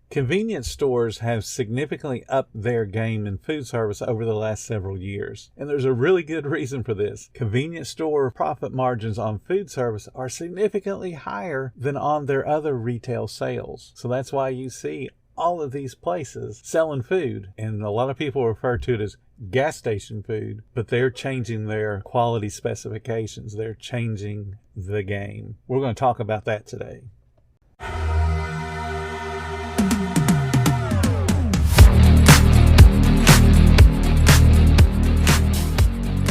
Convenience stores have significantly upped their game in food service over the last several years. And there's a really good reason for this. Convenience store profit margins on food service are significantly higher than on their other retail sales. So that's why you see all of these places selling food. And a lot of people refer to it as gas station food, but they're changing their quality specifications. They're changing the game. We're going to talk about that today.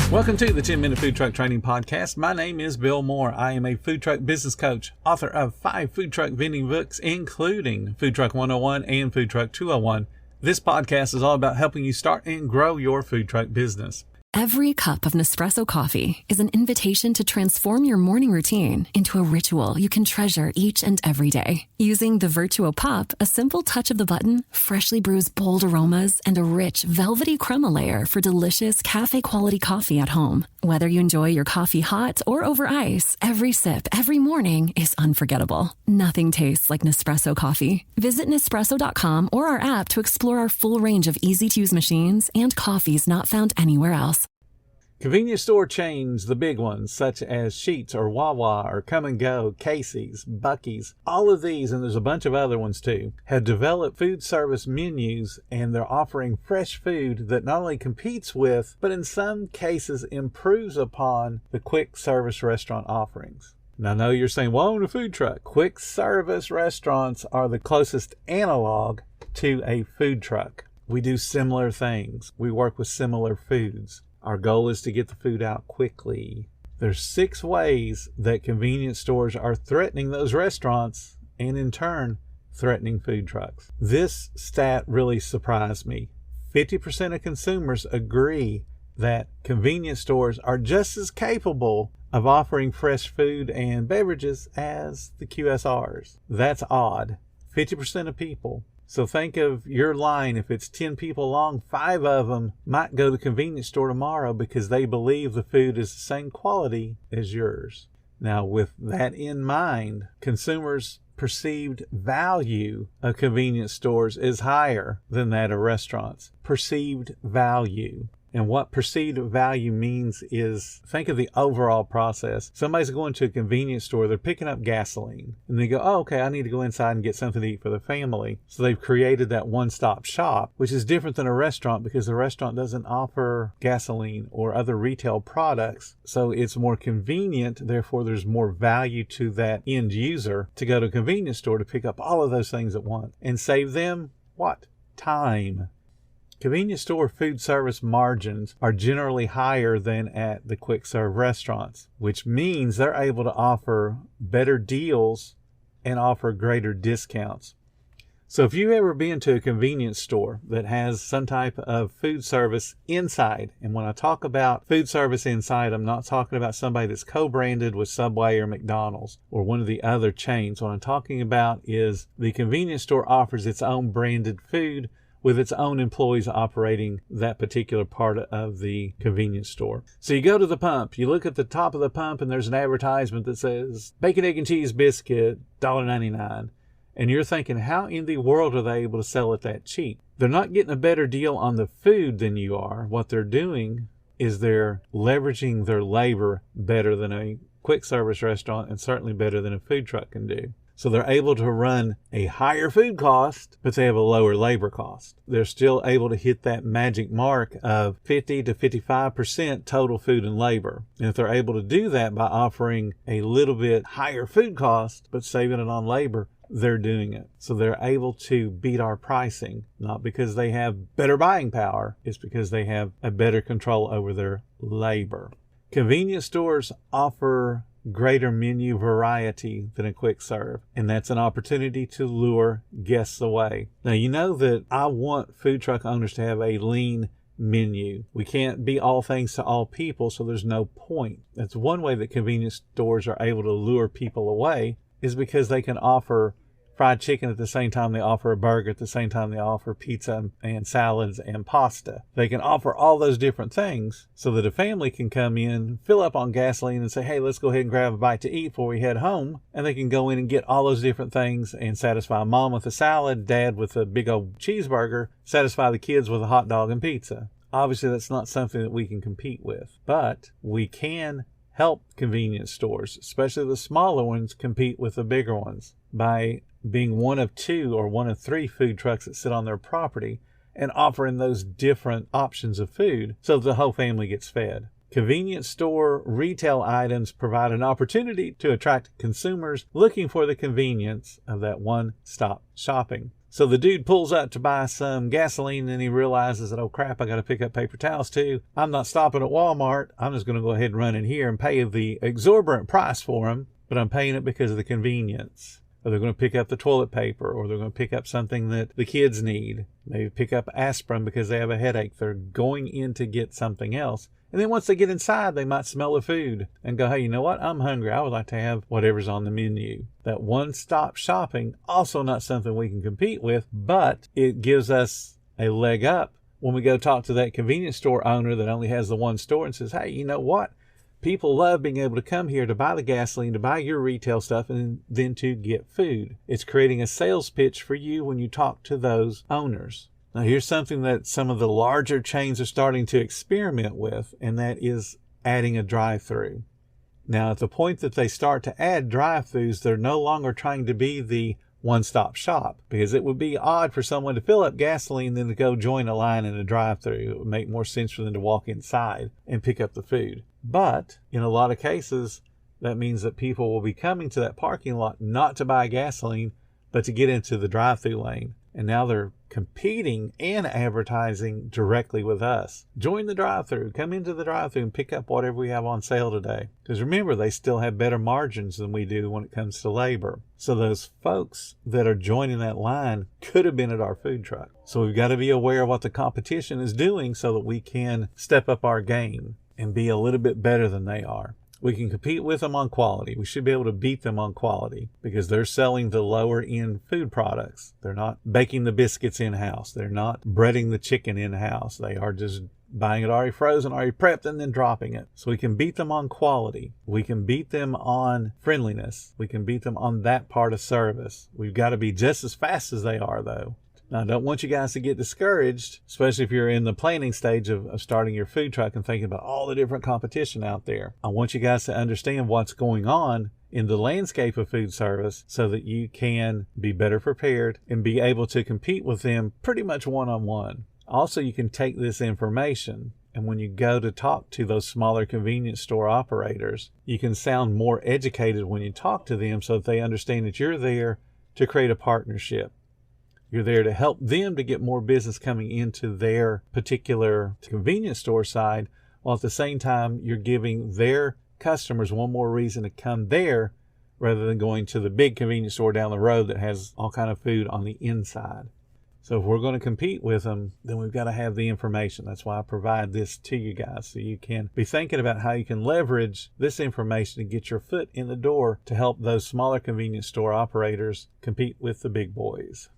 Welcome to the 10-Minute Food Truck Training Podcast. My name is Bill Moore. I am a food truck business coach, author of 5 food truck vending books, including Food Truck 101 and Food Truck 201. This podcast is all about helping you start and grow your food truck business. Every cup of Nespresso coffee is an invitation to transform your morning routine into a ritual you can treasure each and every day. Using the Vertuo Pup, a simple touch of the button freshly brews bold aromas and a rich, velvety crema layer for delicious cafe-quality coffee at home. Whether you enjoy your coffee hot or over ice, every sip, every morning is unforgettable. Nothing tastes like Nespresso coffee. Visit Nespresso.com or our app to explore our full range of easy-to-use machines and coffees not found anywhere else. Convenience store chains, the big ones, such as Sheetz or Wawa or Come and Go, Casey's, Buc-ee's, all of these, and there's a bunch of other ones too, have developed food service menus, and they're offering fresh food that not only competes with, but in some cases improves upon the quick service restaurant offerings. Now, I know you're saying, well, I'm a food truck. Quick service restaurants are the closest analog to a food truck. We do similar things. We work with similar foods. Our goal is to get the food out quickly. There's 6 ways that convenience stores are threatening those restaurants and in turn threatening food trucks. This stat really surprised me. 50% of consumers agree that convenience stores are just as capable of offering fresh food and beverages as the QSRs. That's odd. 50% of people. So think of your line. If it's 10 people long, 5 of them might go to the convenience store tomorrow because they believe the food is the same quality as yours. Now, with that in mind, consumers' perceived value of convenience stores is higher than that of restaurants. Perceived value. And what perceived value means is, think of the overall process. Somebody's going to a convenience store, they're picking up gasoline, and they go, oh, okay, I need to go inside and get something to eat for the family. So they've created that one-stop shop, which is different than a restaurant because the restaurant doesn't offer gasoline or other retail products. So it's more convenient, therefore there's more value to that end user to go to a convenience store to pick up all of those things at once and save them what? Time. Convenience store food service margins are generally higher than at the quick serve restaurants, which means they're able to offer better deals and offer greater discounts. So if you've ever been to a convenience store that has some type of food service inside, and when I talk about food service inside, I'm not talking about somebody that's co-branded with Subway or McDonald's or one of the other chains. What I'm talking about is the convenience store offers its own branded food with its own employees operating that particular part of the convenience store. So you go to the pump, you look at the top of the pump, and there's an advertisement that says, bacon, egg, and cheese biscuit, $1.99. And you're thinking, how in the world are they able to sell it that cheap? They're not getting a better deal on the food than you are. What they're doing is they're leveraging their labor better than a quick service restaurant and certainly better than a food truck can do. So they're able to run a higher food cost, but they have a lower labor cost. They're still able to hit that magic mark of 50 to 55% total food and labor. And if they're able to do that by offering a little bit higher food cost, but saving it on labor, they're doing it. So they're able to beat our pricing, not because they have better buying power. It's because they have a better control over their labor. Convenience stores offer greater menu variety than a quick serve, and that's an opportunity to lure guests away. Now, you know that I want food truck owners to have a lean menu. We can't be all things to all people, so there's no point. That's one way that convenience stores are able to lure people away, is because they can offer fried chicken at the same time they offer a burger, at the same time they offer pizza and salads and pasta. They can offer all those different things so that a family can come in, fill up on gasoline and say, hey, let's go ahead and grab a bite to eat before we head home. And they can go in and get all those different things and satisfy mom with a salad, dad with a big old cheeseburger, satisfy the kids with a hot dog and pizza. Obviously, that's not something that we can compete with, but we can help convenience stores, especially the smaller ones, compete with the bigger ones by being one of 2 or one of 3 food trucks that sit on their property and offering those different options of food so that the whole family gets fed. Convenience store retail items provide an opportunity to attract consumers looking for the convenience of that one-stop shopping. So the dude pulls up to buy some gasoline and he realizes that, oh crap, I got to pick up paper towels too. I'm not stopping at Walmart. I'm just going to go ahead and run in here and pay the exorbitant price for them, but I'm paying it because of the convenience. Or they're going to pick up the toilet paper, or they're going to pick up something that the kids need. Maybe pick up aspirin because they have a headache. They're going in to get something else. And then once they get inside, they might smell the food and go, hey, you know what? I'm hungry. I would like to have whatever's on the menu. That one-stop shopping, also not something we can compete with, but it gives us a leg up when we go talk to that convenience store owner that only has the one store and says, hey, you know what? People love being able to come here to buy the gasoline, to buy your retail stuff, and then to get food. It's creating a sales pitch for you when you talk to those owners. Now, here's something that some of the larger chains are starting to experiment with, and that is adding a drive-through. Now, at the point that they start to add drive-throughs, they're no longer trying to be the one-stop shop, because it would be odd for someone to fill up gasoline then to go join a line in a drive-through. It would make more sense for them to walk inside and pick up the food. But in a lot of cases, that means that people will be coming to that parking lot not to buy gasoline, but to get into the drive-through lane. And now they're competing and advertising directly with us. Join the drive-through. Come into the drive-through and pick up whatever we have on sale today. Because remember, they still have better margins than we do when it comes to labor. So those folks that are joining that line could have been at our food truck. So we've got to be aware of what the competition is doing so that we can step up our game and be a little bit better than they are. We can compete with them on quality. We should be able to beat them on quality because they're selling the lower end food products. They're not baking the biscuits in-house. They're not breading the chicken in-house. They are just buying it already frozen, already prepped, and then dropping it. So we can beat them on quality. We can beat them on friendliness. We can beat them on that part of service. We've got to be just as fast as they are, though. Now, I don't want you guys to get discouraged, especially if you're in the planning stage of starting your food truck and thinking about all the different competition out there. I want you guys to understand what's going on in the landscape of food service so that you can be better prepared and be able to compete with them pretty much one-on-one. Also, you can take this information and when you go to talk to those smaller convenience store operators, you can sound more educated when you talk to them so that they understand that you're there to create a partnership. You're there to help them to get more business coming into their particular convenience store side, while at the same time you're giving their customers one more reason to come there rather than going to the big convenience store down the road that has all kind of food on the inside. So if we're going to compete with them, then we've got to have the information. That's why I provide this to you guys, so you can be thinking about how you can leverage this information to get your foot in the door to help those smaller convenience store operators compete with the big boys.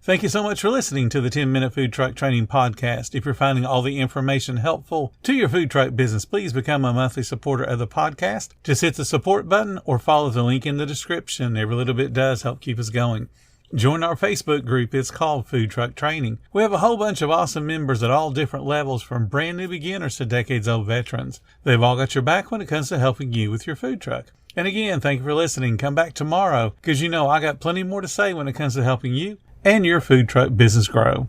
Thank you so much for listening to the 10-Minute Food Truck Training Podcast. If you're finding all the information helpful to your food truck business, please become a monthly supporter of the podcast. Just hit the support button or follow the link in the description. Every little bit does help keep us going. Join our Facebook group. It's called Food Truck Training. We have a whole bunch of awesome members at all different levels, from brand new beginners to decades-old veterans. They've all got your back when it comes to helping you with your food truck. And again, thank you for listening. Come back tomorrow because you know I got plenty more to say when it comes to helping you and your food truck business grow.